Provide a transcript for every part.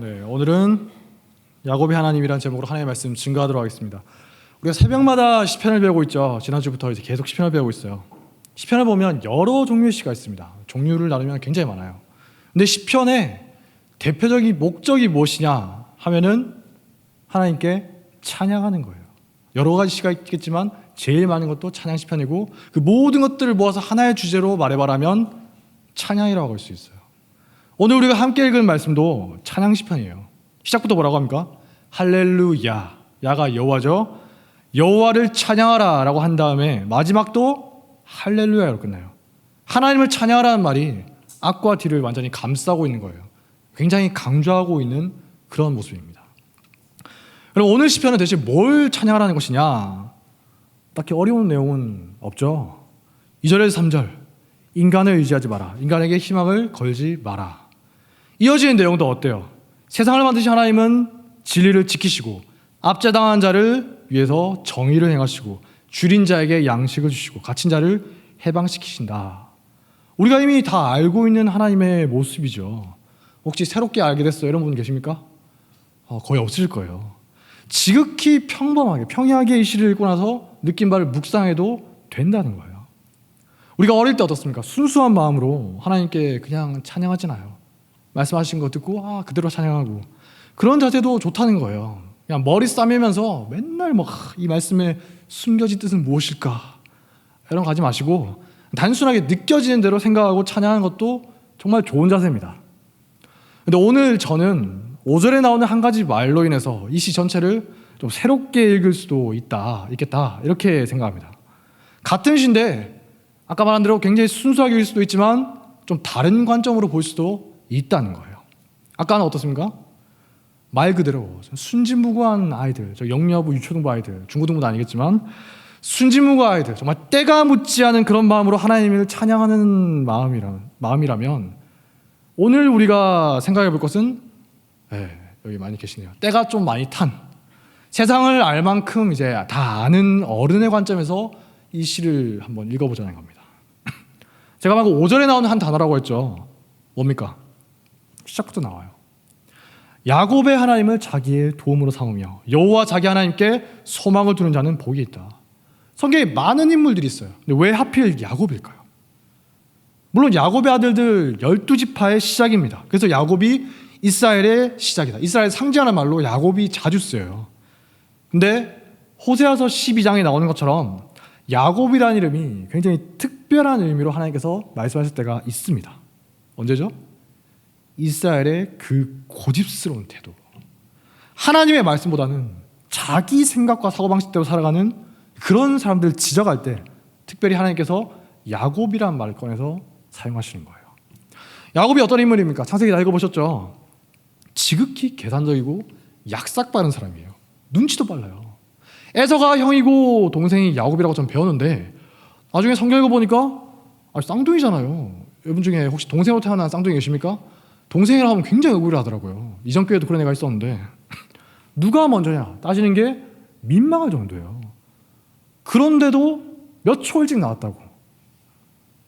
네, 오늘은 야곱의 하나님이라는 제목으로 하나님의 말씀 증거하도록 하겠습니다. 우리가 새벽마다 시편을 배우고 있죠. 지난주부터 이제 계속 시편을 배우고 있어요. 시편을 보면 여러 종류의 시가 있습니다. 종류를 나누면 굉장히 많아요. 근데 시편의 대표적인 목적이 무엇이냐 하면은 하나님께 찬양하는 거예요. 여러 가지 시가 있겠지만 제일 많은 것도 찬양 시편이고, 그 모든 것들을 모아서 하나의 주제로 말해봐라면 찬양이라고 할 수 있어요. 오늘 우리가 함께 읽은 말씀도 찬양 시편이에요. 시작부터 뭐라고 합니까? 할렐루야. 야가 여호와죠. 여호와를 찬양하라 라고 한 다음에 마지막도 할렐루야로 끝나요. 하나님을 찬양하라는 말이 앞과 뒤를 완전히 감싸고 있는 거예요. 굉장히 강조하고 있는 그런 모습입니다. 그럼 오늘 시편은 대체 뭘 찬양하라는 것이냐? 딱히 어려운 내용은 없죠. 2절에서 3절, 인간을 의지하지 마라. 인간에게 희망을 걸지 마라. 이어지는 내용도 어때요? 세상을 만드신 하나님은 진리를 지키시고 압제당한 자를 위해서 정의를 행하시고 줄인 자에게 양식을 주시고 갇힌 자를 해방시키신다. 우리가 이미 다 알고 있는 하나님의 모습이죠. 혹시 새롭게 알게 됐어요? 이런 분 계십니까? 거의 없을 거예요. 지극히 평범하게 평이하게 이 시를 읽고 나서 느낀 바를 묵상해도 된다는 거예요. 우리가 어릴 때 어떻습니까? 순수한 마음으로 하나님께 그냥 찬양하잖아요. 말씀하신 거 듣고 그대로 찬양하고, 그런 자세도 좋다는 거예요. 그냥 머리 싸매면서 맨날 이 말씀의 숨겨진 뜻은 무엇일까 이런 거 하지 마시고 단순하게 느껴지는 대로 생각하고 찬양하는 것도 정말 좋은 자세입니다. 근데 오늘 저는 5절에 나오는 한 가지 말로 인해서 이 시 전체를 좀 새롭게 읽을 수도 있겠다 이렇게 생각합니다. 같은 시인데 아까 말한 대로 굉장히 순수하게 읽을 수도 있지만 좀 다른 관점으로 볼 수도 있다는 거예요. 아까는 어떻습니까? 말 그대로 순진무구한 아이들, 저 영유아부 유초등부 아이들, 중고등부도 아니겠지만 순진무구 아이들, 정말 때가 묻지 않은 그런 마음으로 하나님을 찬양하는 마음이라면 오늘 우리가 생각해 볼 것은 여기 많이 계시네요. 때가 좀 많이 탄, 세상을 알 만큼 이제 다 아는 어른의 관점에서 이 시를 한번 읽어보자는 겁니다. 제가 방금 5절에 나오는 한 단어라고 했죠. 뭡니까? 시작부터 나와요. 야곱의 하나님을 자기의 도움으로 삼으며 여호와 자기 하나님께 소망을 두는 자는 복이 있다. 성경에 많은 인물들이 있어요. 근데 왜 하필 야곱일까요? 물론 야곱의 아들들 12지파의 시작입니다. 그래서 야곱이 이스라엘의 시작이다. 이스라엘 상징하는 말로 야곱이 자주 쓰여요. 근데 호세아서 12장에 나오는 것처럼 야곱이라는 이름이 굉장히 특별한 의미로 하나님께서 말씀하실 때가 있습니다. 언제죠? 이스라엘의 그 고집스러운 태도, 하나님의 말씀보다는 자기 생각과 사고방식대로 살아가는 그런 사람들을 지적할 때 특별히 하나님께서 야곱이라는 말을 꺼내서 사용하시는 거예요. 야곱이 어떤 인물입니까? 창세기 다 읽어보셨죠? 지극히 계산적이고 약삭 빠른 사람이에요. 눈치도 빨라요. 에서가 형이고 동생이 야곱이라고 전 배웠는데 나중에 성경 읽어보니까 쌍둥이잖아요. 여러분 중에 혹시 동생으로 태어난 쌍둥이 계십니까? 동생이라고 하면 굉장히 억울해 하더라고요. 이전 교회도 그런 애가 있었는데 누가 먼저냐 따지는 게 민망할 정도예요. 그런데도 몇 초 일찍 나왔다고,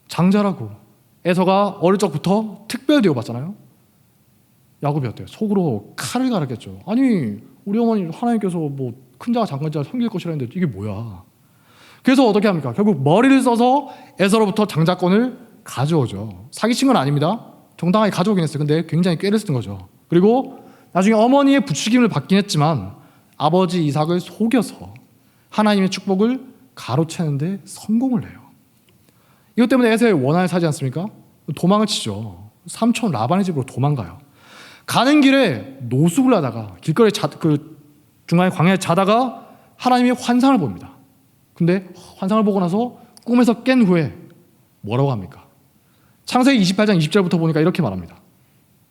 장자라고 에서가 어릴 적부터 특별 대우받잖아요. 야곱이 어때요? 속으로 칼을 갈았겠죠. 아니 우리 어머니 하나님께서 큰 자가 작은 자를 섬길 것이라 했는데 이게 뭐야. 그래서 어떻게 합니까? 결국 머리를 써서 에서로부터 장자권을 가져오죠. 사기친 건 아닙니다. 정당하게 가져오긴 했어요. 근데 굉장히 꾀를 쓴 거죠. 그리고 나중에 어머니의 부추김을 받긴 했지만 아버지 이삭을 속여서 하나님의 축복을 가로채는데 성공을 해요. 이것 때문에 에서의 원한을 사지 않습니까? 도망을 치죠. 삼촌 라반의 집으로 도망가요. 가는 길에 노숙을 하다가 길거리 중간에 광야에 자다가 하나님의 환상을 봅니다. 근데 환상을 보고 나서 꿈에서 깬 후에 뭐라고 합니까? 창세기 28장 20절부터 보니까 이렇게 말합니다.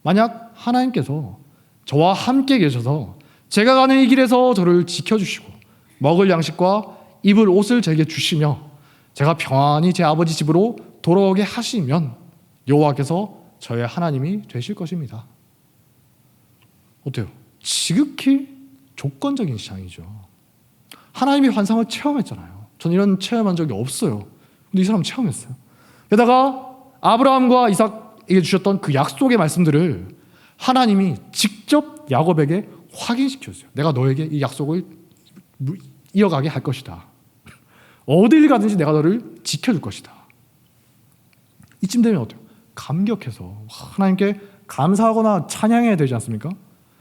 만약 하나님께서 저와 함께 계셔서 제가 가는 이 길에서 저를 지켜주시고 먹을 양식과 입을 옷을 제게 주시며 제가 평안히 제 아버지 집으로 돌아오게 하시면 여호와께서 저의 하나님이 되실 것입니다. 어때요? 지극히 조건적인 시장이죠. 하나님의 환상을 체험했잖아요. 전 이런 체험한 적이 없어요. 근데 이 사람은 체험했어요. 게다가 아브라함과 이삭에게 주셨던 그 약속의 말씀들을 하나님이 직접 야곱에게 확인시켰어요. 내가 너에게 이 약속을 이어가게 할 것이다. 어딜 가든지 내가 너를 지켜줄 것이다. 이쯤 되면 어때요? 감격해서 하나님께 감사하거나 찬양해야 되지 않습니까?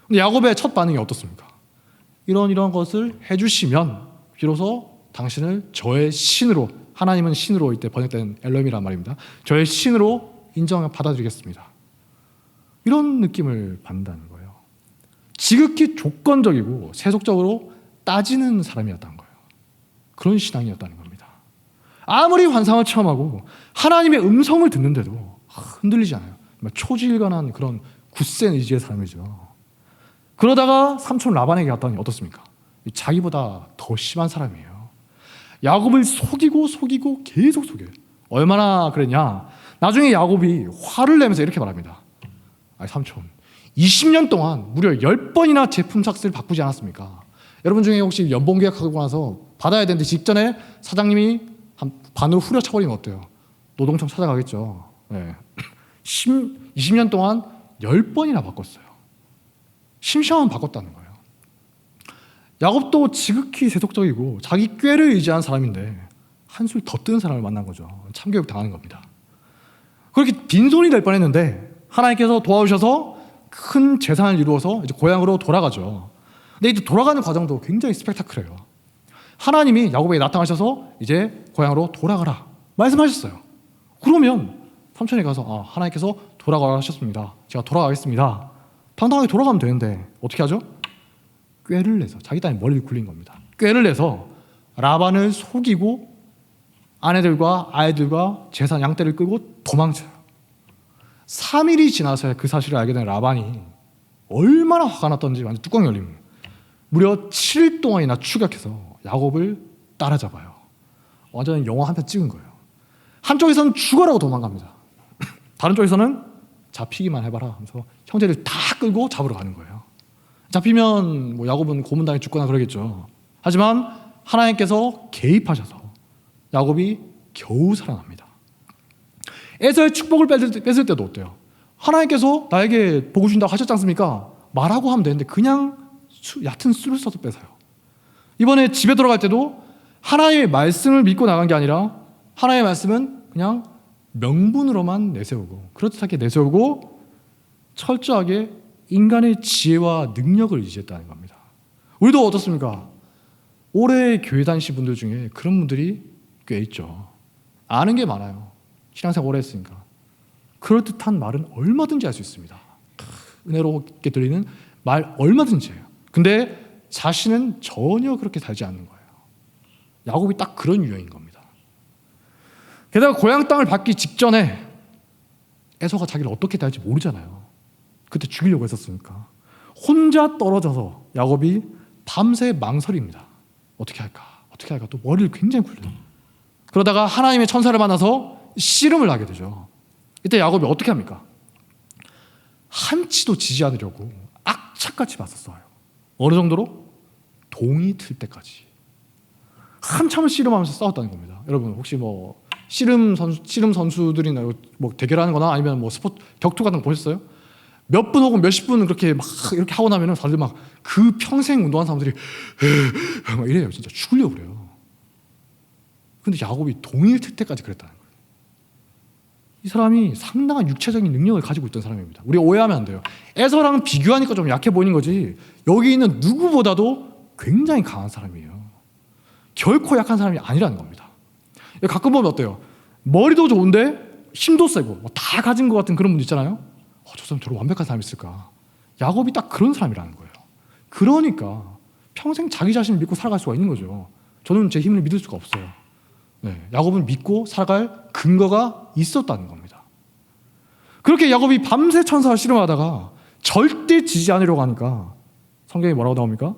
근데 야곱의 첫 반응이 어떻습니까? 이런 것을 해주시면 비로소 당신을 저의 신으로, 하나님은 신으로 이때 번역된 엘롬이란 말입니다. 저의 신으로 받아들이겠습니다. 이런 느낌을 받는다는 거예요. 지극히 조건적이고 세속적으로 따지는 사람이었다는 거예요. 그런 신앙이었다는 겁니다. 아무리 환상을 체험하고 하나님의 음성을 듣는데도 흔들리지 않아요. 초지일관한 그런 굳센 의지의 사람이죠. 그러다가 삼촌 라반에게 갔더니 어떻습니까? 자기보다 더 심한 사람이에요. 야곱을 속이고 계속 속여요. 얼마나 그랬냐? 나중에 야곱이 화를 내면서 이렇게 말합니다. 아니 삼촌, 20년 동안 무려 10번이나 제품 삭스를 바꾸지 않았습니까? 여러분 중에 혹시 연봉 계약하고 나서 받아야 되는데 직전에 사장님이 한 반으로 후려쳐버리면 어때요? 노동청 찾아가겠죠. 네. 20년 동안 10번이나 바꿨어요. 심심하면 바꿨다는 거예요. 야곱도 지극히 세속적이고 자기 꾀를 의지한 사람인데 한술 더 뜨는 사람을 만난 거죠. 참교육 당하는 겁니다. 그렇게 빈손이 될 뻔했는데 하나님께서 도와주셔서 큰 재산을 이루어서 이제 고향으로 돌아가죠. 근데 이제 돌아가는 과정도 굉장히 스펙타클해요. 하나님이 야곱에게 나타나셔서 이제 고향으로 돌아가라 말씀하셨어요. 그러면 삼촌이 가서 하나님께서 돌아가라 하셨습니다. 제가 돌아가겠습니다. 당당하게 돌아가면 되는데 어떻게 하죠? 꾀를 내서 자기 딸이 머리를 굴린 겁니다. 꾀를 내서 라반을 속이고 아내들과 아이들과 재산 양떼를 끌고 도망쳐요. 3일이 지나서야 그 사실을 알게 된 라반이 얼마나 화가 났던지 완전 뚜껑 열립니다. 무려 7일 동안이나 추격해서 야곱을 따라잡아요. 완전 영화 한 편 찍은 거예요. 한쪽에서는 죽어라고 도망갑니다. 다른 쪽에서는 잡히기만 해봐라 하면서 형제들 다 끌고 잡으러 가는 거예요. 잡히면 뭐 야곱은 고문당해 죽거나 그러겠죠. 하지만 하나님께서 개입하셔서 야곱이 겨우 살아납니다. 에서의 축복을 뺏을 때도 어때요? 하나님께서 나에게 복을 준다고 하셨지 않습니까? 말하고 하면 되는데 그냥 얕은 수를 써서 뺏어요. 이번에 집에 돌아갈 때도 하나님의 말씀을 믿고 나간 게 아니라 하나님의 말씀은 그냥 명분으로만 내세우고 그렇듯하게 내세우고 철저하게 인간의 지혜와 능력을 의지했다는 겁니다. 우리도 어떻습니까? 오래 교회 다니신 분들 중에 그런 분들이 꽤 있죠. 아는 게 많아요. 신앙생활 오래 했으니까. 그럴듯한 말은 얼마든지 할 수 있습니다. 은혜롭게 들리는 말 얼마든지 해요. 근데 자신은 전혀 그렇게 살지 않는 거예요. 야곱이 딱 그런 유형인 겁니다. 게다가 고향 땅을 받기 직전에 에서가 자기를 어떻게 대할지 모르잖아요. 그때 죽이려고 했었으니까. 혼자 떨어져서 야곱이 밤새 망설입니다. 어떻게 할까? 또 머리를 굉장히 굴려요. 그러다가 하나님의 천사를 만나서 씨름을 하게 되죠. 이때 야곱이 어떻게 합니까? 한치도 지지 않으려고 악착같이 맞섰어요. 어느 정도로? 동이 틀 때까지. 한참을 씨름하면서 싸웠다는 겁니다. 여러분 혹시 뭐 씨름 선수들이나 뭐 대결하는 거나 아니면 뭐 스포츠 격투 같은 거 보셨어요? 몇 분 혹은 몇십 분 그렇게 막 이렇게 하고 나면은 다들 막 그 평생 운동한 사람들이 막 이래요. 진짜 죽으려고 그래요. 근데 야곱이 동일 틀 때까지 그랬다는 거예요. 이 사람이 상당한 육체적인 능력을 가지고 있던 사람입니다. 우리 오해하면 안 돼요. 에서랑 비교하니까 좀 약해 보이는 거지 여기 있는 누구보다도 굉장히 강한 사람이에요. 결코 약한 사람이 아니라는 겁니다. 가끔 보면 어때요? 머리도 좋은데 힘도 세고 뭐 다 가진 것 같은 그런 분들 있잖아요. 저 사람 저런 완벽한 사람이 있을까? 야곱이 딱 그런 사람이라는 거예요. 그러니까 평생 자기 자신을 믿고 살아갈 수가 있는 거죠. 저는 제 힘을 믿을 수가 없어요. 네, 야곱은 믿고 살아갈 근거가 있었다는 겁니다. 그렇게 야곱이 밤새 천사와 씨름하다가 절대 지지 않으려고 하니까 성경에 뭐라고 나옵니까?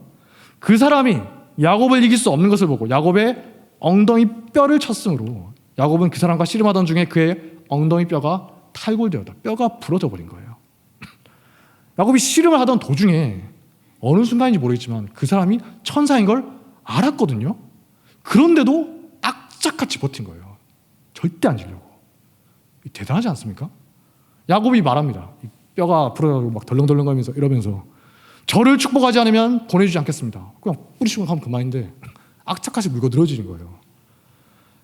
그 사람이 야곱을 이길 수 없는 것을 보고 야곱의 엉덩이 뼈를 쳤으므로 야곱은 그 사람과 씨름하던 중에 그의 엉덩이 뼈가 탈골되었다. 뼈가 부러져 버린 거예요. 야곱이 씨름을 하던 도중에 어느 순간인지 모르겠지만 그 사람이 천사인 걸 알았거든요. 그런데도 악착같이 버틴 거예요. 절대 안 지려고. 대단하지 않습니까? 야곱이 말합니다. 뼈가 부러져가지고 막 덜렁덜렁거리면서 이러면서 저를 축복하지 않으면 보내주지 않겠습니다. 그냥 뿌리치고 가면 그만인데 악착같이 물고 늘어지는 거예요.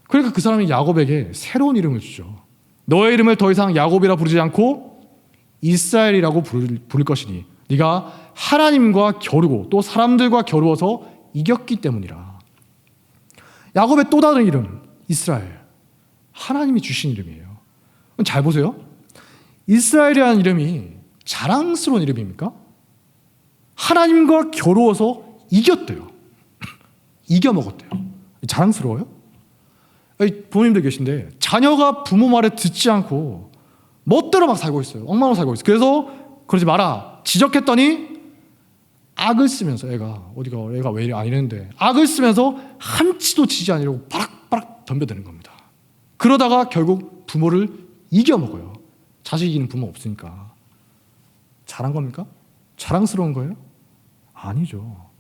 그러니까 그 사람이 야곱에게 새로운 이름을 주죠. 너의 이름을 더 이상 야곱이라 부르지 않고 이스라엘이라고 부를 것이니 네가 하나님과 겨루고 또 사람들과 겨루어서 이겼기 때문이라. 야곱의 또 다른 이름 이스라엘, 하나님이 주신 이름이에요. 잘 보세요. 이스라엘이라는 이름이 자랑스러운 이름입니까? 하나님과 겨루어서 이겼대요. 이겨먹었대요. 자랑스러워요? 부모님들 계신데 자녀가 부모 말에 듣지 않고 멋대로 막 살고 있어요. 엉망으로 살고 있어요. 그래서 그러지 마라 지적했더니 악을 쓰면서 애가 왜 이래 안 이랬는데 악을 쓰면서 한치도 지지 않으려고 바락바락 덤벼드는 겁니다. 그러다가 결국 부모를 이겨먹어요. 자식 이기는 부모 없으니까. 잘한 겁니까? 자랑스러운 거예요? 아니죠.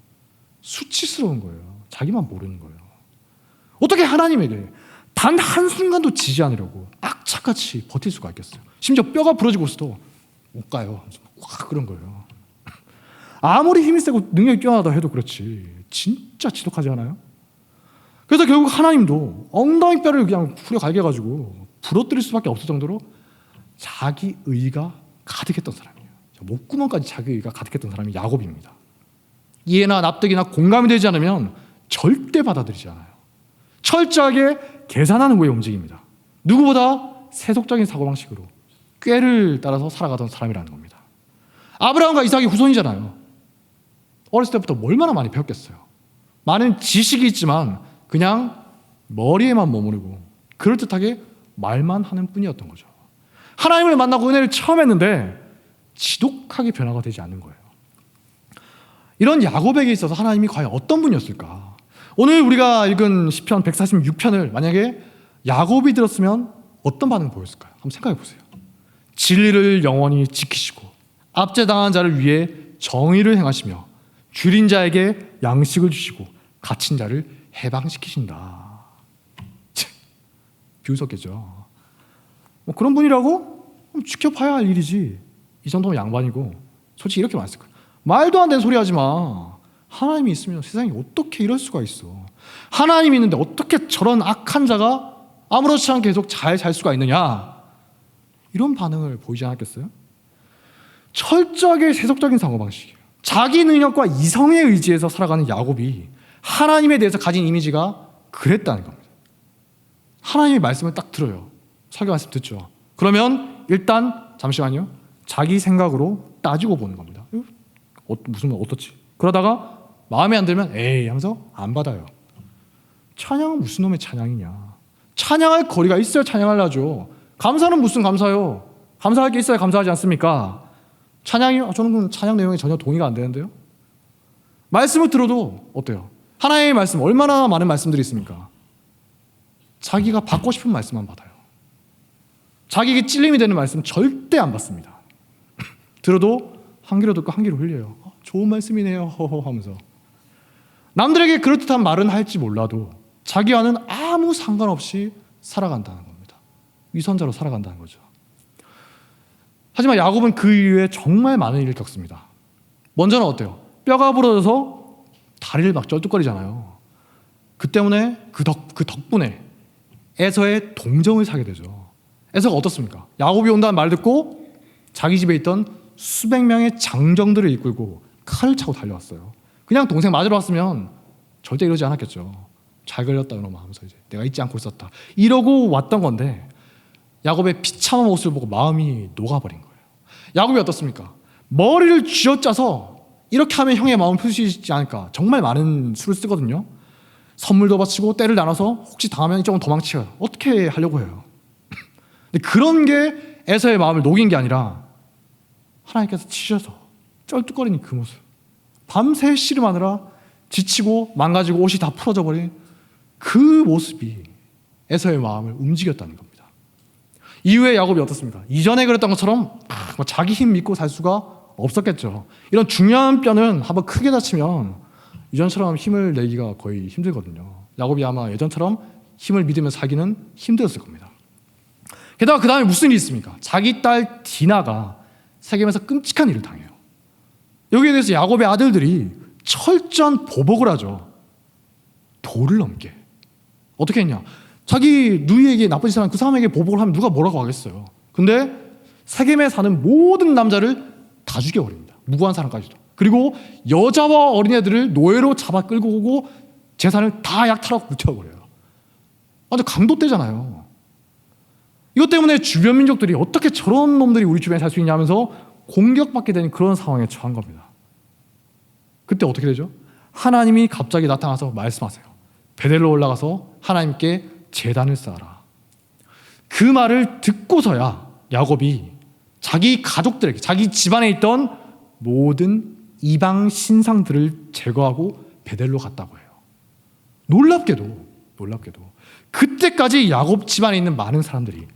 수치스러운 거예요. 자기만 모르는 거예요. 어떻게 하나님에게 단 한순간도 지지 않으려고 악착같이 버틸 수가 있겠어요? 심지어 뼈가 부러지고 있어도 못 가요. 와, 그런 거예요. 아무리 힘이 세고 능력이 뛰어나다 해도 그렇지 진짜 지독하지 않아요? 그래서 결국 하나님도 엉덩이 뼈를 그냥 후려갈게 해가지고 부러뜨릴 수밖에 없을 정도로 자기 의가 가득했던 사람이에요. 목구멍까지 자기 의가 가득했던 사람이 야곱입니다. 이해나 납득이나 공감이 되지 않으면 절대 받아들이지 않아요. 철저하게 계산하는 거에 움직입니다. 누구보다 세속적인 사고방식으로 꾀를 따라서 살아가던 사람이라는 겁니다. 아브라함과 이삭이 후손이잖아요. 어렸을 때부터 얼마나 많이 배웠겠어요. 많은 지식이 있지만 그냥 머리에만 머무르고 그럴듯하게 말만 하는 뿐이었던 거죠. 하나님을 만나고 은혜를 처음 했는데 지독하게 변화가 되지 않는 거예요. 이런 야곱에게 있어서 하나님이 과연 어떤 분이었을까? 오늘 우리가 읽은 시편 146편을 만약에 야곱이 들었으면 어떤 반응을 보였을까요? 한번 생각해 보세요. 진리를 영원히 지키시고 압제당한 자를 위해 정의를 행하시며 줄인 자에게 양식을 주시고 갇힌 자를 해방시키신다. 비웃었겠죠. 그런 분이라고? 지켜봐야 할 일이지. 이 정도면 양반이고 솔직히 이렇게 말했을 거예요. 말도 안 되는 소리 하지 마. 하나님이 있으면 세상에 어떻게 이럴 수가 있어. 하나님이 있는데 어떻게 저런 악한 자가 아무렇지 않게 계속 잘 살 수가 있느냐. 이런 반응을 보이지 않았겠어요? 철저하게 세속적인 사고방식이에요. 자기 능력과 이성의 의지에서 살아가는 야곱이 하나님에 대해서 가진 이미지가 그랬다는 겁니다. 하나님의 말씀을 딱 들어요. 설교 말씀 듣죠. 그러면 일단 잠시만요. 자기 생각으로 따지고 보는 겁니다. 무슨 어떻지? 그러다가 마음에 안 들면 에이 하면서 안 받아요. 찬양은 무슨 놈의 찬양이냐. 찬양할 거리가 있어야 찬양을 하죠. 감사는 무슨 감사요. 감사할 게 있어야 감사하지 않습니까? 찬양이 저는 찬양 내용에 전혀 동의가 안 되는데요. 말씀을 들어도 어때요? 하나님의 말씀 얼마나 많은 말씀들이 있습니까? 자기가 받고 싶은 말씀만 받아요. 자기에게 찔림이 되는 말씀 절대 안 받습니다. 들어도 한 귀로 듣고 한 귀로 흘려요. 좋은 말씀이네요 허허 하면서. 남들에게 그럴듯한 말은 할지 몰라도 자기와는 아무 상관없이 살아간다는 겁니다. 위선자로 살아간다는 거죠. 하지만 야곱은 그 이후에 정말 많은 일을 겪습니다. 먼저는 어때요? 뼈가 부러져서 다리를 막 쩔뚝거리잖아요. 그 때문에 그 덕분에 에서의 동정을 사게 되죠. 에서가 어떻습니까? 야곱이 온다는 말 듣고 자기 집에 있던 수백 명의 장정들을 이끌고 칼을 차고 달려왔어요. 그냥 동생 맞으러 왔으면 절대 이러지 않았겠죠. 잘 걸렸다 그러면 하면서 이제 내가 잊지 않고 있었다 이러고 왔던 건데 야곱의 비참한 모습을 보고 마음이 녹아버린 거예요. 야곱이 어떻습니까? 머리를 쥐어짜서 이렇게 하면 형의 마음을 표시지 않을까. 정말 많은 수를 쓰거든요. 선물도 바치고 때를 나눠서 혹시 당하면 이쪽은 도망치요. 어떻게 하려고 해요. 근데 그런 게 에서의 마음을 녹인 게 아니라 하나님께서 치셔서 쩔뚝거리는 그 모습, 밤새 씨름하느라 지치고 망가지고 옷이 다 풀어져 버린 그 모습이 에서의 마음을 움직였다는 겁니다. 이후에 야곱이 어떻습니까? 이전에 그랬던 것처럼 자기 힘 믿고 살 수가 없었겠죠. 이런 중요한 뼈는 한번 크게 다치면 이전처럼 힘을 내기가 거의 힘들거든요. 야곱이 아마 예전처럼 힘을 믿으며 살기는 힘들었을 겁니다. 게다가 그 다음에 무슨 일이 있습니까? 자기 딸 디나가 세겜에서 끔찍한 일을 당해요. 여기에 대해서 야곱의 아들들이 철저한 보복을 하죠. 도를 넘게. 어떻게 했냐? 자기 누이에게 나쁜 짓을 하면 그 사람에게 보복을 하면 누가 뭐라고 하겠어요. 근데 세겜에 사는 모든 남자를 다 죽여버립니다. 무고한 사람까지도. 그리고 여자와 어린애들을 노예로 잡아 끌고 오고 재산을 다 약탈하고 묻혀버려요. 완전 강도떼잖아요. 이것 때문에 주변 민족들이 어떻게 저런 놈들이 우리 주변에 살 수 있냐 하면서 공격받게 되는 그런 상황에 처한 겁니다. 그때 어떻게 되죠? 하나님이 갑자기 나타나서 말씀하세요. 베델로 올라가서 하나님께 제단을 쌓아라. 그 말을 듣고서야 야곱이 자기 가족들에게, 자기 집안에 있던 모든 이방 신상들을 제거하고 베델로 갔다고 해요. 놀랍게도 그때까지 야곱 집안에 있는 많은 사람들이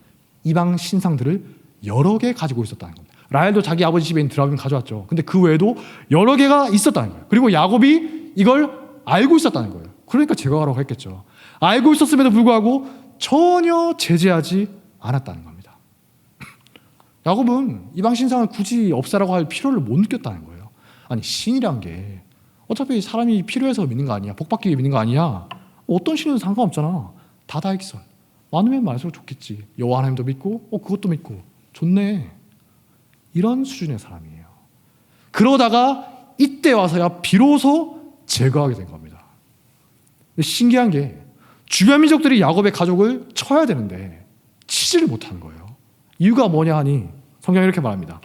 이방 신상들을 여러 개 가지고 있었다는 겁니다. 라헬도 자기 아버지 집에 있는 드라빔 가져왔죠. 근데 그 외에도 여러 개가 있었다는 거예요. 그리고 야곱이 이걸 알고 있었다는 거예요. 그러니까 제거하라고 했겠죠. 알고 있었음에도 불구하고 전혀 제재하지 않았다는 겁니다. 야곱은 이방 신상을 굳이 없애라고 할 필요를 못 느꼈다는 거예요. 아니, 신이란 게 어차피 사람이 필요해서 믿는 거 아니야? 복받기 위해 믿는 거 아니야? 어떤 신은 상관없잖아. 다다익선. 많으면 많을수록 좋겠지. 여호와 하나님도 믿고 그것도 믿고 좋네. 이런 수준의 사람이에요. 그러다가 이때 와서야 비로소 제거하게 된 겁니다. 신기한 게 주변 민족들이 야곱의 가족을 쳐야 되는데 치지를 못하는 거예요. 이유가 뭐냐 하니 성경이 이렇게 말합니다.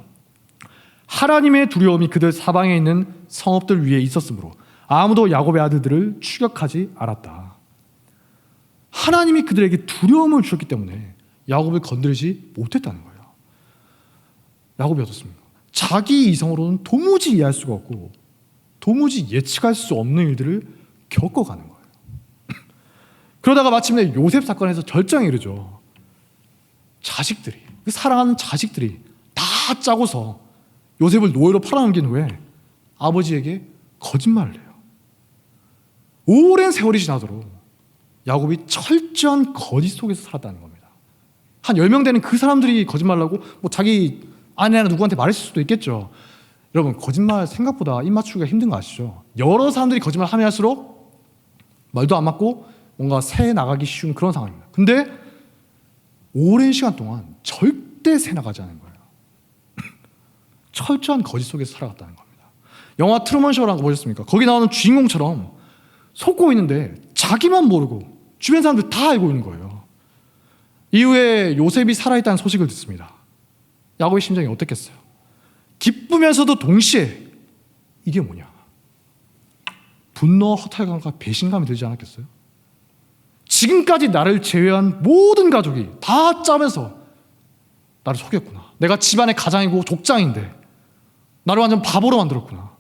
하나님의 두려움이 그들 사방에 있는 성읍들 위에 있었으므로 아무도 야곱의 아들들을 추격하지 않았다. 하나님이 그들에게 두려움을 주셨기 때문에 야곱을 건드리지 못했다는 거예요. 야곱이 어떻습니까? 자기 이성으로는 도무지 이해할 수가 없고 도무지 예측할 수 없는 일들을 겪어가는 거예요. 그러다가 마침내 요셉 사건에서 절정에 이르죠. 자식들이, 그 사랑하는 자식들이 다 짜고서 요셉을 노예로 팔아넘긴 후에 아버지에게 거짓말을 해요. 오랜 세월이 지나도록 야곱이 철저한 거짓 속에서 살았다는 겁니다. 한 10명 되는 그 사람들이 거짓말을 하고 자기 아내나 누구한테 말했을 수도 있겠죠. 여러분, 거짓말 생각보다 입 맞추기가 힘든 거 아시죠? 여러 사람들이 거짓말 하면 할수록 말도 안 맞고 뭔가 새 나가기 쉬운 그런 상황입니다. 근데 오랜 시간 동안 절대 새 나가지 않은 거예요. 철저한 거짓 속에서 살아갔다는 겁니다. 영화 트루먼 쇼라는 거 보셨습니까? 거기 나오는 주인공처럼 속고 있는데 자기만 모르고 주변 사람들 다 알고 있는 거예요. 이후에 요셉이 살아있다는 소식을 듣습니다. 야곱의 심정이 어땠겠어요? 기쁘면서도 동시에 이게 뭐냐? 분노, 허탈감과 배신감이 들지 않았겠어요? 지금까지 나를 제외한 모든 가족이 다 짜면서 나를 속였구나. 내가 집안의 가장이고 족장인데 나를 완전 바보로 만들었구나.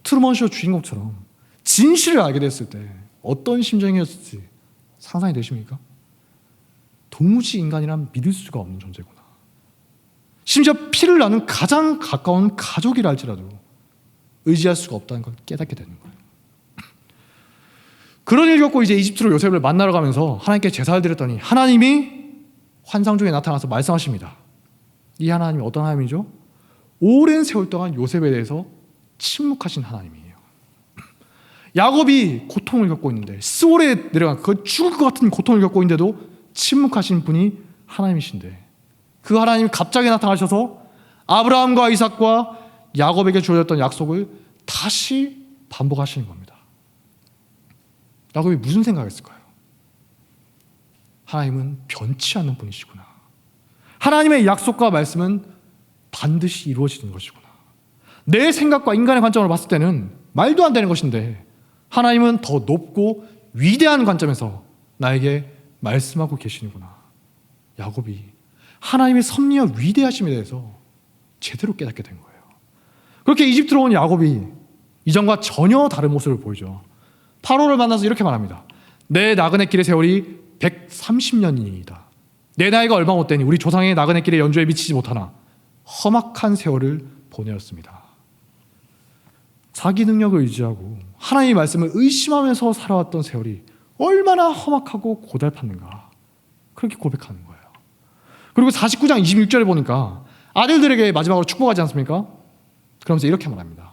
트루먼쇼 주인공처럼 진실을 알게 됐을 때 어떤 심정이었을지 상상이 되십니까? 도무지 인간이란 믿을 수가 없는 존재구나. 심지어 피를 나눈 가장 가까운 가족이라 할지라도 의지할 수가 없다는 걸 깨닫게 되는 거예요. 그런 일 겪고 이제 이집트로 요셉을 만나러 가면서 하나님께 제사를 드렸더니 하나님이 환상 중에 나타나서 말씀하십니다. 이 하나님이 어떤 하나님이죠? 오랜 세월 동안 요셉에 대해서 침묵하신 하나님이에요. 야곱이 고통을 겪고 있는데 스올에 내려간 그 죽을 것 같은 고통을 겪고 있는데도 침묵하신 분이 하나님이신데 그 하나님이 갑자기 나타나셔서 아브라함과 이삭과 야곱에게 주어졌던 약속을 다시 반복하시는 겁니다. 야곱이 무슨 생각했을까요? 하나님은 변치 않는 분이시구나. 하나님의 약속과 말씀은 반드시 이루어지는 것이구나. 내 생각과 인간의 관점으로 봤을 때는 말도 안 되는 것인데 하나님은 더 높고 위대한 관점에서 나에게 말씀하고 계시는구나. 야곱이 하나님의 섭리와 위대하심에 대해서 제대로 깨닫게 된 거예요. 그렇게 이집트로 온 야곱이 이전과 전혀 다른 모습을 보이죠. 파로를 만나서 이렇게 말합니다. 내 나그네 길의 세월이 130년이니이다. 내 나이가 얼마 못 되니 우리 조상의 나그네 길의 연주에 미치지 못하나 험악한 세월을 보내었습니다. 자기 능력을 의지하고 하나님의 말씀을 의심하면서 살아왔던 세월이 얼마나 험악하고 고달팠는가 그렇게 고백하는 거예요. 그리고 49장 26절에 보니까 아들들에게 마지막으로 축복하지 않습니까? 그러면서 이렇게 말합니다.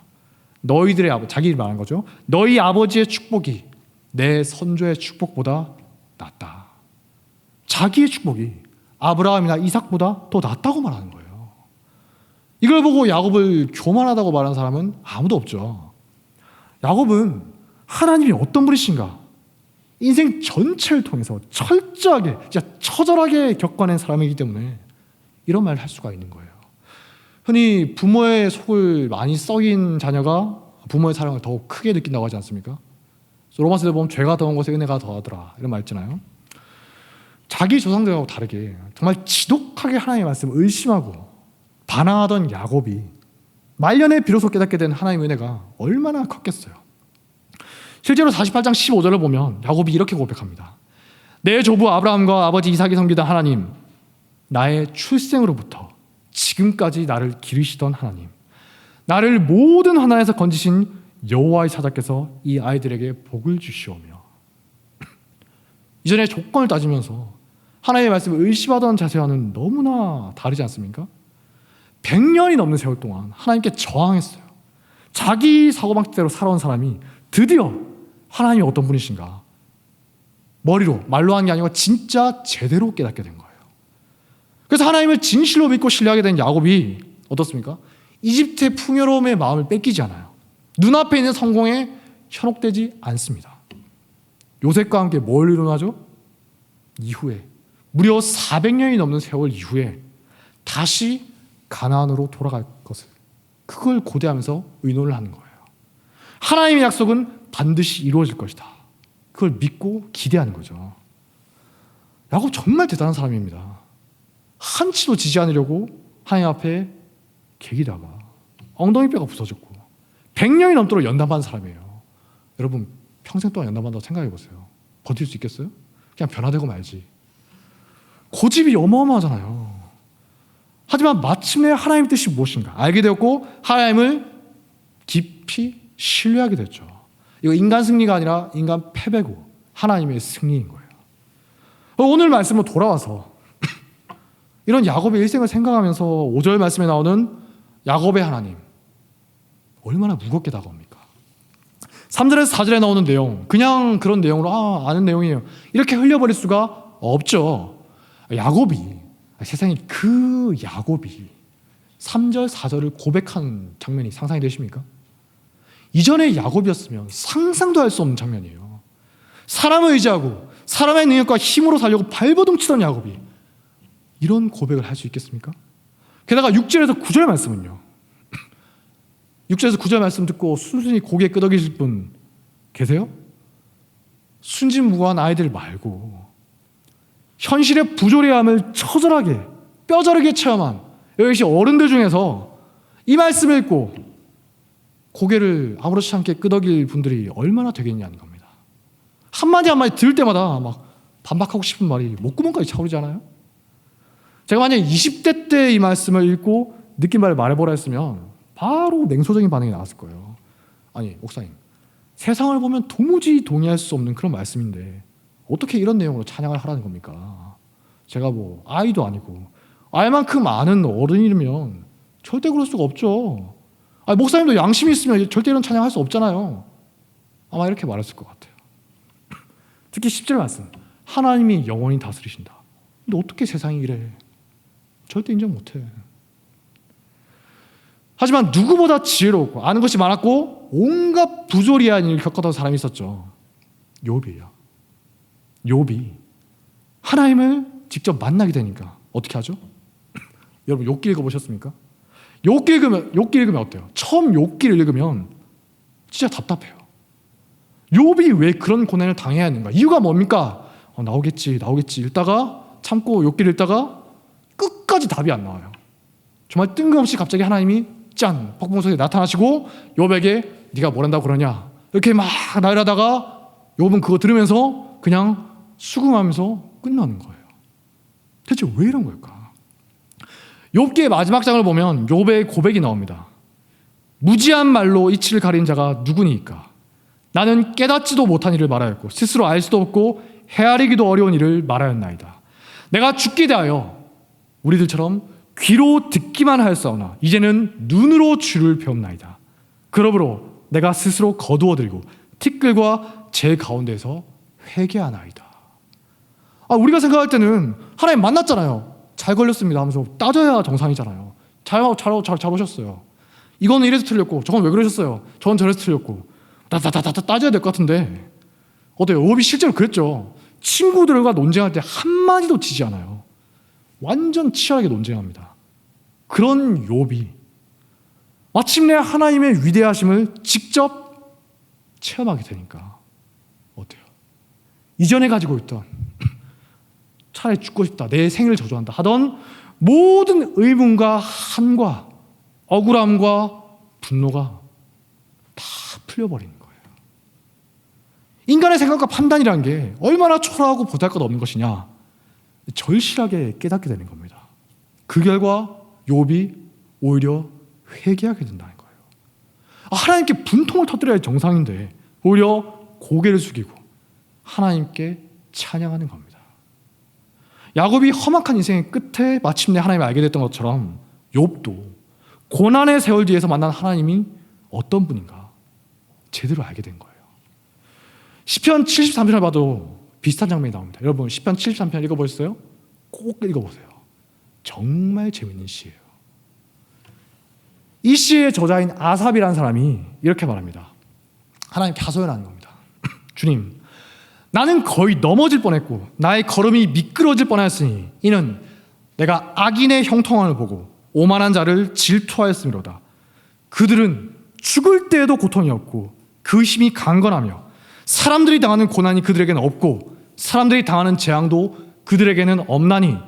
너희들의 아버지, 자기 말한 거죠. 너희 아버지의 축복이 내 선조의 축복보다 낫다. 자기의 축복이 아브라함이나 이삭보다 더 낫다고 말하는 거예요. 이걸 보고 야곱을 교만하다고 말하는 사람은 아무도 없죠. 야곱은 하나님이 어떤 분이신가 인생 전체를 통해서 철저하게, 진짜 처절하게 겪어낸 사람이기 때문에 이런 말을 할 수가 있는 거예요. 흔히 부모의 속을 많이 썩인 자녀가 부모의 사랑을 더욱 크게 느낀다고 하지 않습니까? 로마서에 보면 죄가 더한 것에 은혜가 더하더라 이런 말 있잖아요. 자기 조상들하고 다르게 정말 지독하게 하나님의 말씀을 의심하고 반항하던 야곱이 말년에 비로소 깨닫게 된 하나님의 은혜가 얼마나 컸겠어요. 실제로 48장 15절을 보면 야곱이 이렇게 고백합니다. 내 조부 아브라함과 아버지 이삭이 섬기던 하나님, 나의 출생으로부터 지금까지 나를 기르시던 하나님, 나를 모든 환난에서 건지신 여호와의 사자께서 이 아이들에게 복을 주시오며. 이전에 조건을 따지면서 하나님의 말씀을 의심하던 자세와는 너무나 다르지 않습니까? 100년이 넘는 세월 동안 하나님께 저항했어요. 자기 사고방식대로 살아온 사람이 드디어 하나님이 어떤 분이신가 머리로 말로 한 게 아니고 진짜 제대로 깨닫게 된 거예요. 그래서 하나님을 진실로 믿고 신뢰하게 된 야곱이 어떻습니까? 이집트의 풍요로움의 마음을 뺏기지 않아요. 눈앞에 있는 성공에 현혹되지 않습니다. 요셉과 함께 뭘 이루나죠? 이후에 무려 400년이 넘는 세월 이후에 다시 가나안으로 돌아갈 것을, 그걸 고대하면서 의논을 하는 거예요. 하나님의 약속은 반드시 이루어질 것이다. 그걸 믿고 기대하는 거죠. 야곱 정말 대단한 사람입니다. 한치도 지지 않으려고 하나님 앞에 계기다가 엉덩이뼈가 부서졌고 100년이 넘도록 연단받은 사람이에요. 여러분 평생 동안 연단받는다고 생각해 보세요. 버틸 수 있겠어요? 그냥 변화되고 말지. 고집이 어마어마하잖아요. 하지만 마침내 하나님의 뜻이 무엇인가 알게 되었고 하나님을 깊이 신뢰하게 됐죠. 이거 인간 승리가 아니라 인간 패배고 하나님의 승리인 거예요. 오늘 말씀으로 돌아와서 이런 야곱의 일생을 생각하면서 5절 말씀에 나오는 야곱의 하나님 얼마나 무겁게 다가옵니까? 3절에서 4절에 나오는 내용 그냥 그런 내용으로 아는 내용이에요 이렇게 흘려버릴 수가 없죠. 야곱이 세상에 그 야곱이 3절 4절을 고백한 장면이 상상이 되십니까? 이전의 야곱이었으면 상상도 할 수 없는 장면이에요. 사람을 의지하고 사람의 능력과 힘으로 살려고 발버둥치던 야곱이 이런 고백을 할 수 있겠습니까? 게다가 6절에서 9절 말씀은요. 6절에서 9절 말씀 듣고 순순히 고개 끄덕이실 분 계세요? 순진무구한 아이들 말고 현실의 부조리함을 처절하게 뼈저리게 체험한 여기 어른들 중에서 이 말씀을 읽고 고개를 아무렇지 않게 끄덕일 분들이 얼마나 되겠냐는 겁니다. 한마디 한마디 들을 때마다 막 반박하고 싶은 말이 목구멍까지 차오르지 않아요? 제가 만약에 20대 때 이 말씀을 읽고 느낀 바를 말해보라 했으면 바로 냉소적인 반응이 나왔을 거예요. 아니 목사님 세상을 보면 도무지 동의할 수 없는 그런 말씀인데 어떻게 이런 내용으로 찬양을 하라는 겁니까? 제가 뭐 아이도 아니고 알만큼 아는 어른이면 절대 그럴 수가 없죠. 아니, 목사님도 양심이 있으면 절대 이런 찬양할 수 없잖아요. 아마 이렇게 말했을 것 같아요. 특히 10절 말씀 하나님이 영원히 다스리신다. 근데 어떻게 세상이 이래? 절대 인정 못해. 하지만 누구보다 지혜롭고 아는 것이 많았고 온갖 부조리한 일을 겪었던 사람이 있었죠. 욥이에요. 욥이 하나님을 직접 만나게 되니까 어떻게 하죠? 여러분 욥기 읽어보셨습니까? 욥기 읽으면 어때요? 처음 욥기를 읽으면 진짜 답답해요. 욥이 왜 그런 고난을 당해야 하는가? 이유가 뭡니까? 나오겠지 읽다가 참고 욥기를 읽다가 끝까지 답이 안 나와요. 정말 뜬금없이 갑자기 하나님이 짠 폭풍 속에 나타나시고 욥에게 네가 뭘 한다고 그러냐 이렇게 막 나열하다가 욥은 그거 들으면서 그냥 수긍하면서 끝나는 거예요. 대체 왜 이런 걸까? 욥기의 마지막 장을 보면 욥의 고백이 나옵니다. 무지한 말로 이치를 가린 자가 누구니까? 나는 깨닫지도 못한 일을 말하였고 스스로 알 수도 없고 헤아리기도 어려운 일을 말하였나이다. 내가 죽게 대하여 우리들처럼 귀로 듣기만 하였사오나 이제는 눈으로 주를 배움나이다. 그러므로 내가 스스로 거두어들이고 티끌과 제 가운데서 회개하나이다. 우리가 생각할 때는 하나님 만났잖아요. 잘 걸렸습니다 하면서 따져야 정상이잖아요. 잘 오셨어요. 이거는 이래서 틀렸고 저건 왜 그러셨어요? 저건 저래서 틀렸고 따져야 될 것 같은데 어때요? 욥이 실제로 그랬죠. 친구들과 논쟁할 때 한마디도 지지 않아요. 완전 치열하게 논쟁합니다. 그런 욥이 마침내 하나님의 위대하심을 직접 체험하게 되니까 어때요? 이전에 가지고 있던 차라리 죽고 싶다, 내 생일을 저주한다 하던 모든 의문과 한과 억울함과 분노가 다 풀려버리는 거예요. 인간의 생각과 판단이라는 게 얼마나 초라하고 보잘것없는 것이냐 절실하게 깨닫게 되는 겁니다. 그 결과 욥이 오히려 회개하게 된다는 거예요. 하나님께 분통을 터뜨려야 정상인데 오히려 고개를 숙이고 하나님께 찬양하는 겁니다. 야곱이 험악한 인생의 끝에 마침내 하나님을 알게 됐던 것처럼 욥도 고난의 세월 뒤에서 만난 하나님이 어떤 분인가 제대로 알게 된 거예요. 시편 73편을 봐도 비슷한 장면이 나옵니다. 여러분 시편 73편 읽어보셨어요? 꼭 읽어보세요. 정말 재밌는 시예요. 이 시의 저자인 아삽이라는 사람이 이렇게 말합니다. 하나님께 하소연하는 겁니다. 주님, 나는 거의 넘어질 뻔했고 나의 걸음이 미끄러질 뻔하였으니 이는 내가 악인의 형통함을 보고 오만한 자를 질투하였음이로다. 그들은 죽을 때에도 고통이었고 그 힘이 강건하며 사람들이 당하는 고난이 그들에게는 없고 사람들이 당하는 재앙도 그들에게는 없나니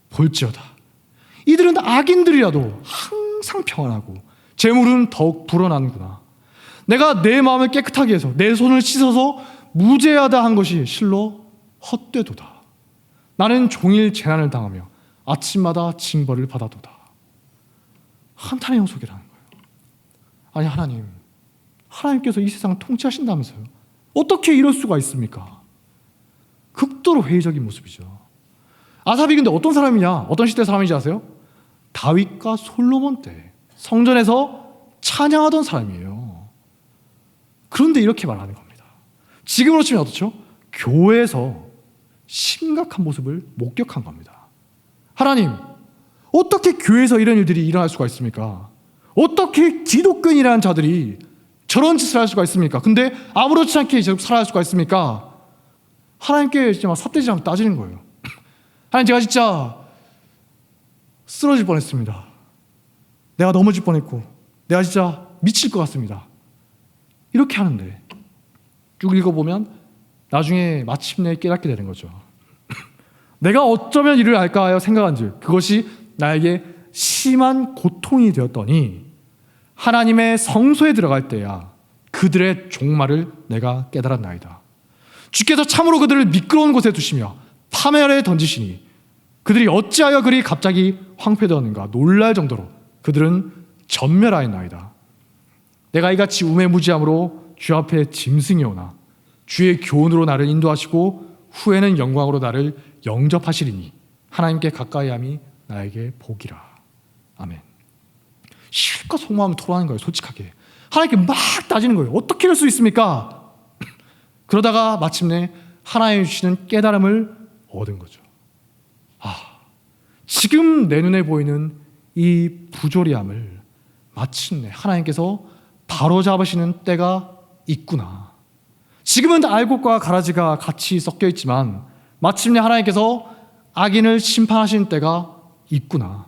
볼지어다. 이들은 악인들이라도 항상 평안하고 재물은 더욱 불어나는구나. 내가 내 마음을 깨끗하게 해서 내 손을 씻어서 무죄하다 한 것이 실로 헛되도다. 나는 종일 재난을 당하며 아침마다 징벌을 받아도다. 한탄의 영속이라는 거예요. 아니 하나님께서 이 세상을 통치하신다면서요. 어떻게 이럴 수가 있습니까? 극도로 회의적인 모습이죠. 아삽이 근데 어떤 사람이냐? 어떤 시대 사람인지 아세요? 다윗과 솔로몬 때 성전에서 찬양하던 사람이에요. 그런데 이렇게 말하는 겁니다. 지금으로 치면 어떻죠? 교회에서 심각한 모습을 목격한 겁니다. 하나님, 어떻게 교회에서 이런 일들이 일어날 수가 있습니까? 어떻게 기독교인이라는 자들이 저런 짓을 할 수가 있습니까? 근데 아무렇지 않게 살아갈 수가 있습니까? 하나님께 진짜 막 삿대질하면 따지는 거예요. 하나님, 제가 진짜 쓰러질 뻔했습니다. 내가 넘어질 뻔했고 내가 진짜 미칠 것 같습니다. 이렇게 하는데 쭉 읽어보면 나중에 마침내 깨닫게 되는 거죠. 내가 어쩌면 이를 알까 하여 생각한즉 그것이 나에게 심한 고통이 되었더니 하나님의 성소에 들어갈 때야 그들의 종말을 내가 깨달았나이다. 주께서 참으로 그들을 미끄러운 곳에 두시며 파멸에 던지시니 그들이 어찌하여 그리 갑자기 황폐되었는가 놀랄 정도로 그들은 전멸하였나이다. 내가 이같이 우매무지함으로 주 앞에 짐승이 오나 주의 교훈으로 나를 인도하시고 후에는 영광으로 나를 영접하시리니 하나님께 가까이함이 나에게 복이라. 아멘. 실컷 속마음을 토로하는 거예요. 솔직하게 하나님께 막 따지는 거예요. 어떻게 이럴 수 있습니까? 그러다가 마침내 하나님이 주시는 깨달음을 얻은 거죠. 지금 내 눈에 보이는 이 부조리함을 마침내 하나님께서 바로잡으시는 때가 있구나. 지금은 알곡과 가라지가 같이 섞여 있지만 마침내 하나님께서 악인을 심판하시는 때가 있구나.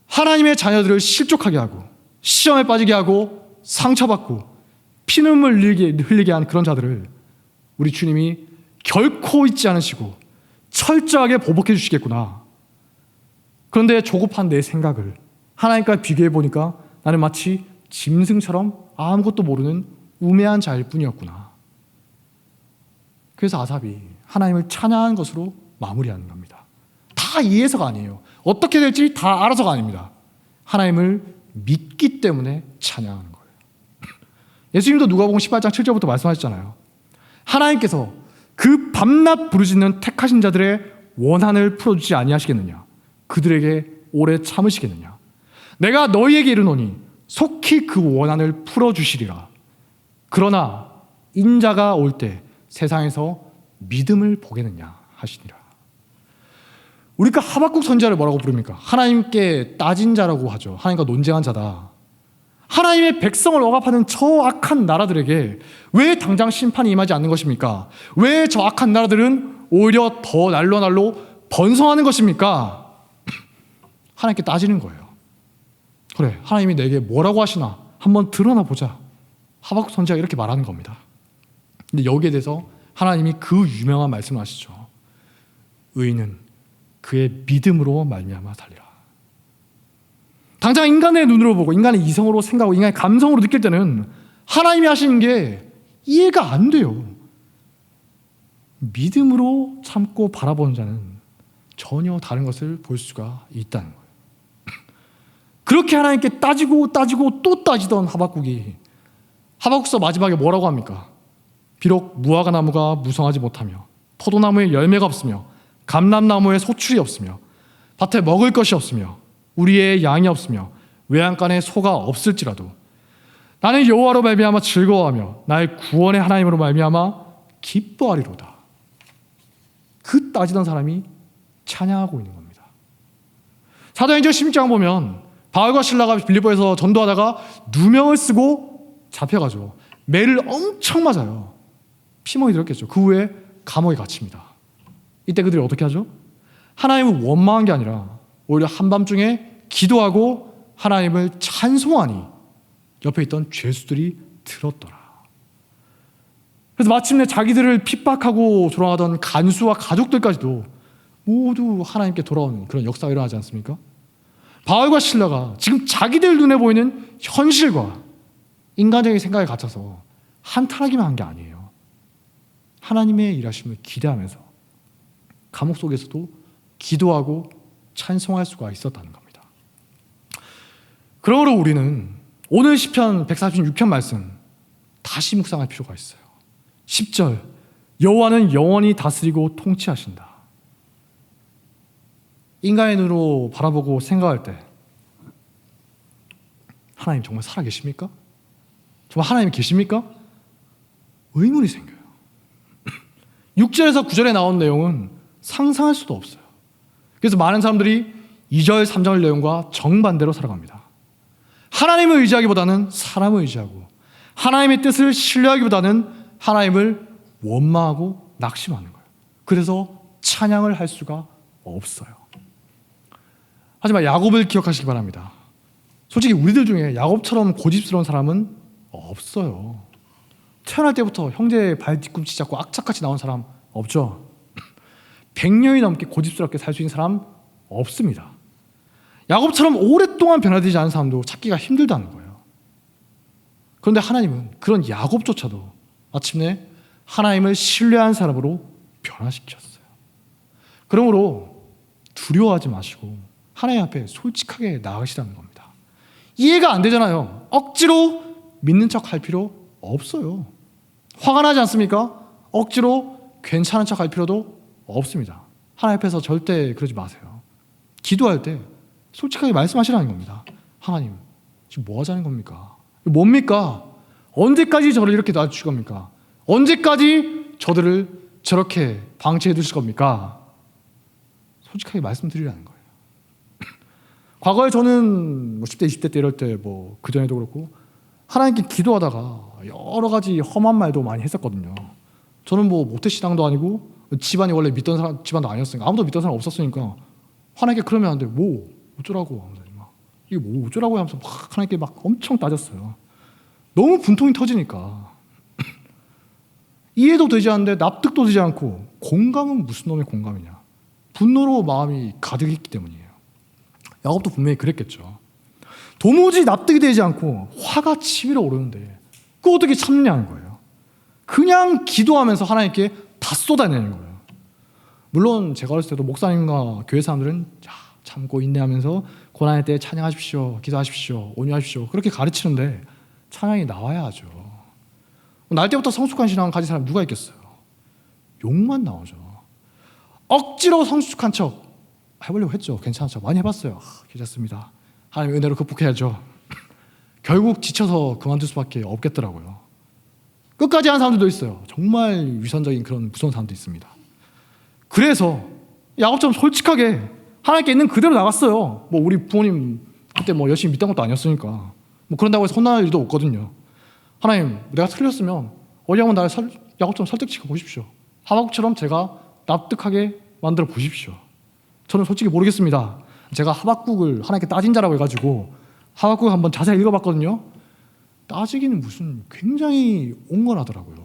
하나님의 자녀들을 실족하게 하고 시험에 빠지게 하고 상처받고 피눈물 흘리게 한 그런 자들을 우리 주님이 결코 잊지 않으시고 철저하게 보복해 주시겠구나. 그런데 조급한 내 생각을 하나님과 비교해 보니까 나는 마치 짐승처럼 아무것도 모르는 우매한 자일 뿐이었구나. 그래서 아삽이 하나님을 찬양한 것으로 마무리하는 겁니다. 다 이해해서가 아니에요. 어떻게 될지 다 알아서가 아닙니다. 하나님을 믿기 때문에 찬양하는 거예요. 예수님도 누가복음 18장 7절부터 말씀하셨잖아요. 하나님께서 그 밤낮 부르짖는 택하신 자들의 원한을 풀어주지 아니하시겠느냐. 그들에게 오래 참으시겠느냐? 내가 너희에게 이르노니 속히 그 원한을 풀어주시리라. 그러나 인자가 올 때 세상에서 믿음을 보겠느냐 하시니라. 우리가 하박국 선지자를 뭐라고 부릅니까? 하나님께 따진 자라고 하죠. 하나님과 논쟁한 자다. 하나님의 백성을 억압하는 저 악한 나라들에게 왜 당장 심판이 임하지 않는 것입니까? 왜 저 악한 나라들은 오히려 더 날로 번성하는 것입니까? 하나님께 따지는 거예요. 그래, 하나님이 내게 뭐라고 하시나 한번 드러나 보자. 하박국 선지자가 이렇게 말하는 겁니다. 근데 여기에 대해서 하나님이 그 유명한 말씀을 하시죠. 의인은 그의 믿음으로 말미암아 살리라. 당장 인간의 눈으로 보고 인간의 이성으로 생각하고 인간의 감성으로 느낄 때는 하나님이 하시는 게 이해가 안 돼요. 믿음으로 참고 바라보는 자는 전혀 다른 것을 볼 수가 있다는 거예요. 그렇게 하나님께 따지고 또 따지던 하박국이 하박국서 마지막에 뭐라고 합니까? 비록 무화과 나무가 무성하지 못하며 포도나무에 열매가 없으며 감람나무에 소출이 없으며 밭에 먹을 것이 없으며 우리의 양이 없으며 외양간에 소가 없을지라도 나는 여호와로 말미암아 즐거워하며 나의 구원의 하나님으로 말미암아 기뻐하리로다. 그 따지던 사람이 찬양하고 있는 겁니다. 사도행전 16장 보면 바울과 실라가 빌립보에서 전도하다가 누명을 쓰고 잡혀가죠. 매를 엄청 맞아요. 피멍이 들었겠죠. 그 후에 감옥에 갇힙니다. 이때 그들이 어떻게 하죠? 하나님을 원망한 게 아니라 오히려 한밤중에 기도하고 하나님을 찬송하니 옆에 있던 죄수들이 들었더라. 그래서 마침내 자기들을 핍박하고 돌아가던 간수와 가족들까지도 모두 하나님께 돌아오는 그런 역사가 일어나지 않습니까? 바울과 실라가 지금 자기들 눈에 보이는 현실과 인간적인 생각에 갇혀서 한탄하기만 한 게 아니에요. 하나님의 일하심을 기대하면서 감옥 속에서도 기도하고 찬송할 수가 있었다는 겁니다. 그러므로 우리는 오늘 시편 146편 말씀 다시 묵상할 필요가 있어요. 10절 여호와는 영원히 다스리고 통치하신다. 인간의 눈으로 바라보고 생각할 때 하나님 정말 살아계십니까? 정말 하나님이 계십니까? 의문이 생겨요. 6절에서 9절에 나온 내용은 상상할 수도 없어요. 그래서 많은 사람들이 2절, 3절 내용과 정반대로 살아갑니다. 하나님을 의지하기보다는 사람을 의지하고 하나님의 뜻을 신뢰하기보다는 하나님을 원망하고 낙심하는 거예요. 그래서 찬양을 할 수가 없어요. 하지만 야곱을 기억하시기 바랍니다. 솔직히 우리들 중에 야곱처럼 고집스러운 사람은 없어요. 태어날 때부터 형제의 발 뒤꿈치 잡고 악착같이 나온 사람 없죠. 100년이 넘게 고집스럽게 살 수 있는 사람 없습니다. 야곱처럼 오랫동안 변화되지 않은 사람도 찾기가 힘들다는 거예요. 그런데 하나님은 그런 야곱조차도 마침내 하나님을 신뢰한 사람으로 변화시켰어요. 그러므로 두려워하지 마시고 하나님 앞에 솔직하게 나아가시라는 겁니다. 이해가 안 되잖아요. 억지로 믿는 척 할 필요 없어요. 화가 나지 않습니까? 억지로 괜찮은 척 할 필요도 없습니다. 하나님 앞에서 절대 그러지 마세요. 기도할 때 솔직하게 말씀하시라는 겁니다. 하나님, 지금 뭐 하자는 겁니까? 뭡니까? 언제까지 저를 이렇게 놔주실 겁니까? 언제까지 저들을 저렇게 방치해 두실 겁니까? 솔직하게 말씀드리라는 거예요. 과거에 저는 10대, 20대 때 이럴 때 그전에도 그렇고 하나님께 기도하다가 여러 가지 험한 말도 많이 했었거든요. 저는 모태신앙도 아니고 집안이 원래 믿던 사람 집안도 아니었으니까 아무도 믿던 사람 없었으니까 하나님께 그러면 안 돼. 어쩌라고 하면서 이게 어쩌라고 하면서 하나님께 엄청 따졌어요. 너무 분통이 터지니까 이해도 되지 않는데 납득도 되지 않고 공감은 무슨 놈의 공감이냐. 분노로 마음이 가득했기 때문이에요. 야곱도 분명히 그랬겠죠. 도무지 납득이 되지 않고 화가 치밀어 오르는데 그거 어떻게 참느냐는 거예요. 그냥 기도하면서 하나님께 다 쏟아내는 거예요. 물론 제가 어렸을 때도 목사님과 교회 사람들은 참고 인내하면서 고난의 때 찬양하십시오, 기도하십시오, 온유하십시오 그렇게 가르치는데 찬양이 나와야 하죠. 날 때부터 성숙한 신앙을 가진 사람 누가 있겠어요? 욕만 나오죠. 억지로 성숙한 척 해보려고 했죠. 괜찮죠. 많이 해봤어요. 괜찮습니다. 하나님의 은혜로 극복해야죠. 결국 지쳐서 그만둘 수밖에 없겠더라고요. 끝까지 하는 사람들도 있어요. 정말 위선적인 그런 무서운 사람도 있습니다. 그래서 야곱처럼 솔직하게 하나님께 있는 그대로 나갔어요. 뭐 우리 부모님 그때 뭐 열심히 믿던 것도 아니었으니까 뭐 그런다고 해서 혼날 일도 없거든요. 하나님, 내가 틀렸으면 어디 한번 나를 야곱처럼 설득시켜 보십시오. 하박국처럼 제가 납득하게 만들어 보십시오. 저는 솔직히 모르겠습니다. 제가 하박국을 하나님께 따진 자라고 해가지고 하박국을 한번 자세히 읽어봤거든요. 따지기는 무슨 굉장히 온건하더라고요.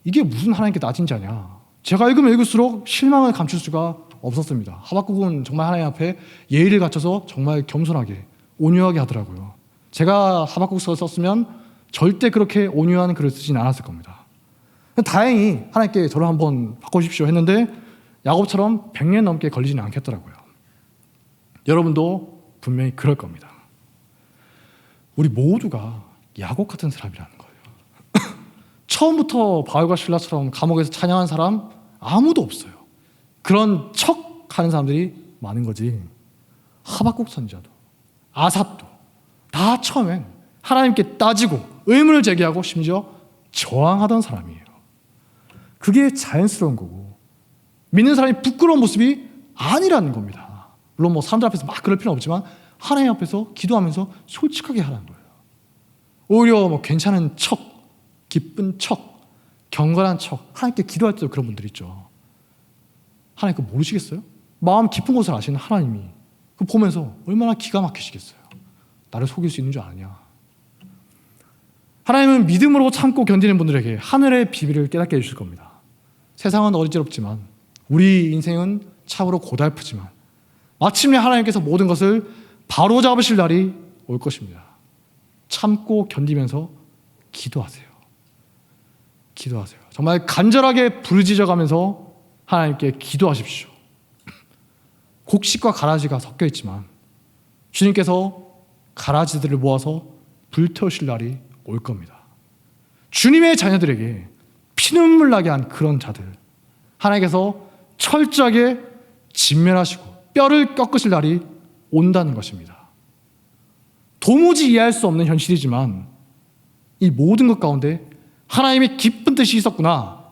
이게 무슨 하나님께 따진 자냐. 제가 읽으면 읽을수록 실망을 감출 수가 없었습니다. 하박국은 정말 하나님 앞에 예의를 갖춰서 정말 겸손하게 온유하게 하더라고요. 제가 하박국서를 썼으면 절대 그렇게 온유한 글을 쓰진 않았을 겁니다. 다행히 하나님께 저를 한번 바꿔주십시오 했는데 야곱처럼 100년 넘게 걸리지는 않겠더라고요. 여러분도 분명히 그럴 겁니다. 우리 모두가 야곱 같은 사람이라는 거예요. 처음부터 바울과 실라처럼 감옥에서 찬양한 사람 아무도 없어요. 그런 척하는 사람들이 많은 거지. 하박국 선지자도 아삽도 다 처음엔 하나님께 따지고 의문을 제기하고 심지어 저항하던 사람이에요. 그게 자연스러운 거고 믿는 사람이 부끄러운 모습이 아니라는 겁니다. 물론 뭐 사람들 앞에서 막 그럴 필요는 없지만 하나님 앞에서 기도하면서 솔직하게 하라는 거예요. 오히려 뭐 괜찮은 척, 기쁜 척, 경건한 척, 하나님께 기도할 때도 그런 분들 있죠. 하나님 그거 모르시겠어요? 마음 깊은 곳을 아시는 하나님이 그 보면서 얼마나 기가 막히시겠어요. 나를 속일 수 있는 줄 아냐. 하나님은 믿음으로 참고 견디는 분들에게 하늘의 비밀을 깨닫게 해주실 겁니다. 세상은 어리지럽지만 우리 인생은 참으로 고달프지만 마침내 하나님께서 모든 것을 바로잡으실 날이 올 것입니다. 참고 견디면서 기도하세요. 기도하세요. 정말 간절하게 부르짖어가면서 하나님께 기도하십시오. 곡식과 가라지가 섞여 있지만 주님께서 가라지들을 모아서 불태우실 날이 올 겁니다. 주님의 자녀들에게 피눈물 나게 한 그런 자들 하나님께서 철저하게 진멸하시고 뼈를 꺾으실 날이 온다는 것입니다. 도무지 이해할 수 없는 현실이지만 이 모든 것 가운데 하나님의 깊은 뜻이 있었구나,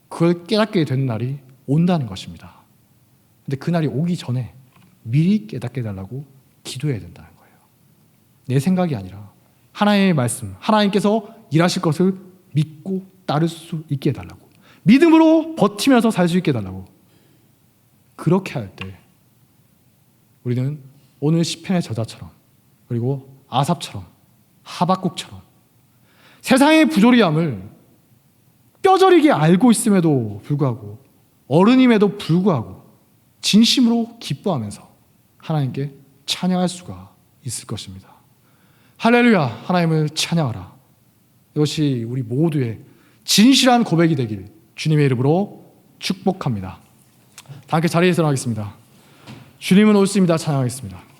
그걸 깨닫게 되는 날이 온다는 것입니다. 근데 그 날이 오기 전에 미리 깨닫게 해달라고 기도해야 된다는 거예요. 내 생각이 아니라 하나님의 말씀, 하나님께서 일하실 것을 믿고 따를 수 있게 해달라고, 믿음으로 버티면서 살 수 있게 해달라고. 그렇게 할 때 우리는 오늘 시편의 저자처럼, 그리고 아삽처럼, 하박국처럼 세상의 부조리함을 뼈저리게 알고 있음에도 불구하고, 어른임에도 불구하고 진심으로 기뻐하면서 하나님께 찬양할 수가 있을 것입니다. 할렐루야, 하나님을 찬양하라. 이것이 우리 모두의 진실한 고백이 되길 주님의 이름으로 축복합니다. 다 함께 자리에서 일어나겠습니다. 주님은 올수입니다. 찬양하겠습니다.